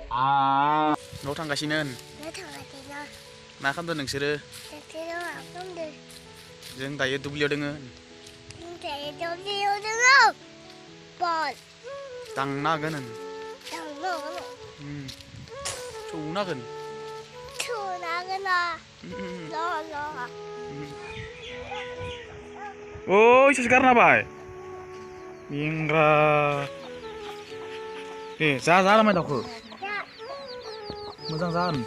न'आव थांगासिनो मा खालामदों नोंसोरो जों दायो दुब्लियाव दोङो दांना हागोन सौना हागोन ओइ सासे गारना होबाय इंग्रा जा माय दाउखौ मोजां जागोन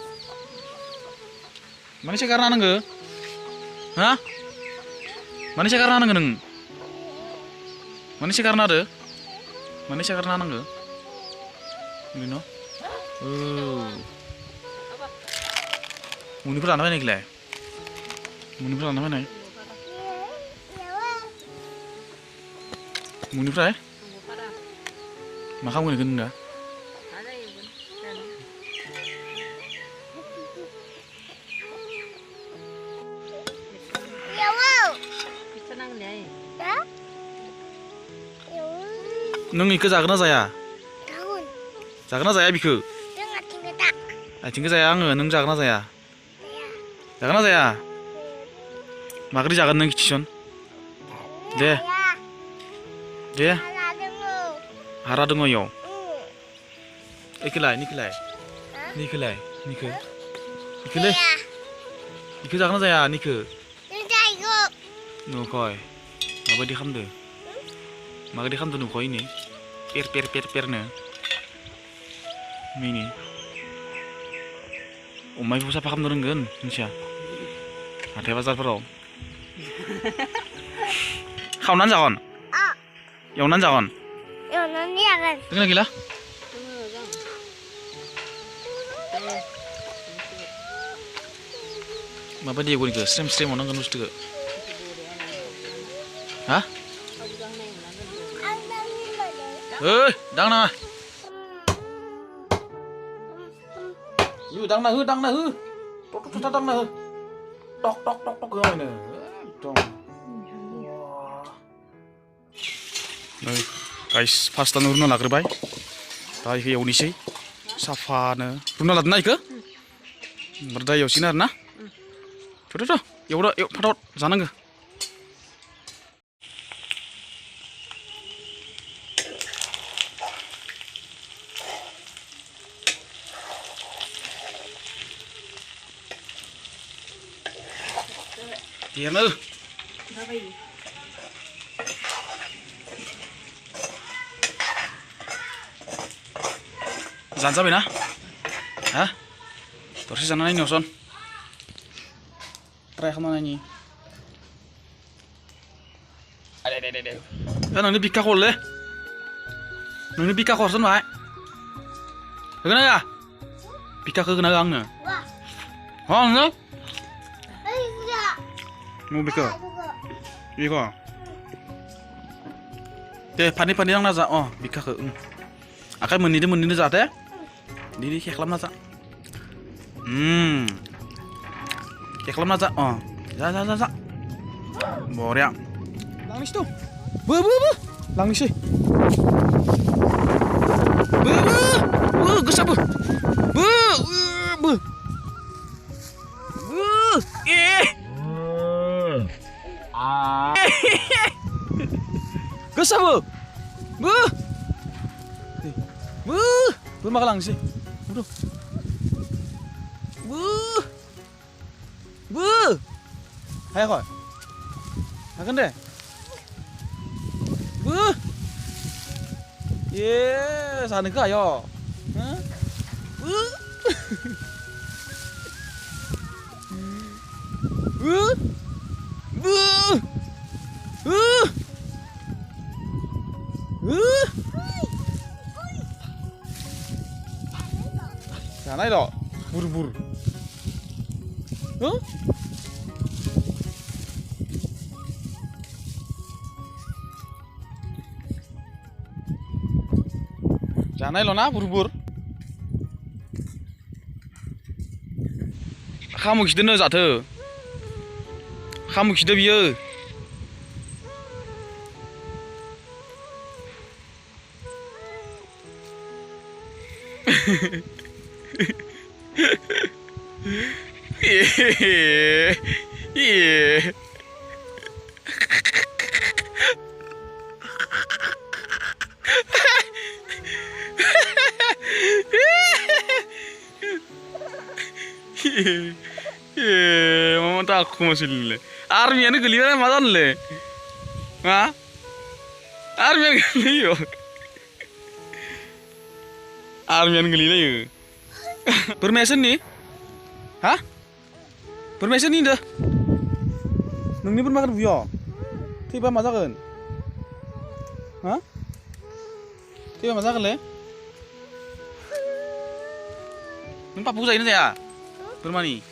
मानैसो गारना होनांगो हा मानैसो गारना होनांगो नों मानैसो गारना होदो मानैसो गारना होनांगो बेनो मुनिफोर लाना फैनायखौलाय मुनिफोर लाना फैनाय मुनिफ्राय मा खालामगोन बेखौ नों दा नों इखौ जागोन ना जाया जागोन ना जाया बिखौ आथिंखौ जाया आङो नों जागोन ना जाया जागोन ना जाया माबोरै जागोन नों खिथिसन दे हारा दङ इयाव इखौलाय निखौलाय इखौ जागोन ना जाया निखौ नुखय माबायदि खालामदो नुखय इनि पेरनो मिनि अमायखौ साफा खालामनो रोंगोन मिथिया हाथाय बाजारफोराव खावनानै जागोन एवनानै जागोन दोंना गैला माबायदि एवगोन इखौ स्रेम एवनांगोन बुस्थुखौ हा ओइ दांनाङा दांना हो टक दांना हो टक होनो एकदम गाइस फार्स्टआवनो रुना लाग्रोबाय दा इखौ एवनोसै साफानो रुना लादोंना इखौ ओमफ्राय दा एवसिगोन आरो ना एवदो फाथाव जानांगौ Diam lu. Jangan sampai nah. Hah? Terus sana ini Oson. Try kemana ini? Ada. Kan ini bika kol deh. Ini bika kol Son, Pak. Kena ya? Bika kena angnya. Oh, enggak? Mau bika? Bika. Deh, pani yang naza. Oh, bika ke. Akan menidi zat Didi keklam naza. Keklam naza. Oh, za. Boria. Langis tuh. Bu. Langis sih. Bu, gesap bu. Bu. Gesap bu. Bu makan langsung. Aduh. Bu. Hai kok. Akan deh. Bu. Sana ke ayo. Bu. Sana itu, buru. Sana itu na buru. Kamu kita nih jatuh. Kamu kita biar. Iya. Mama takut masih le. Army ane geli mana madan le. Hah? Army ane geli yo. Army ane geli le yo. Permesen nih? Hah? Permesen nih dah. Nungni pun makan buyo. Tiba masakan. Hah? Tiba masakan le. Nung papu saya ini saya. Bermani.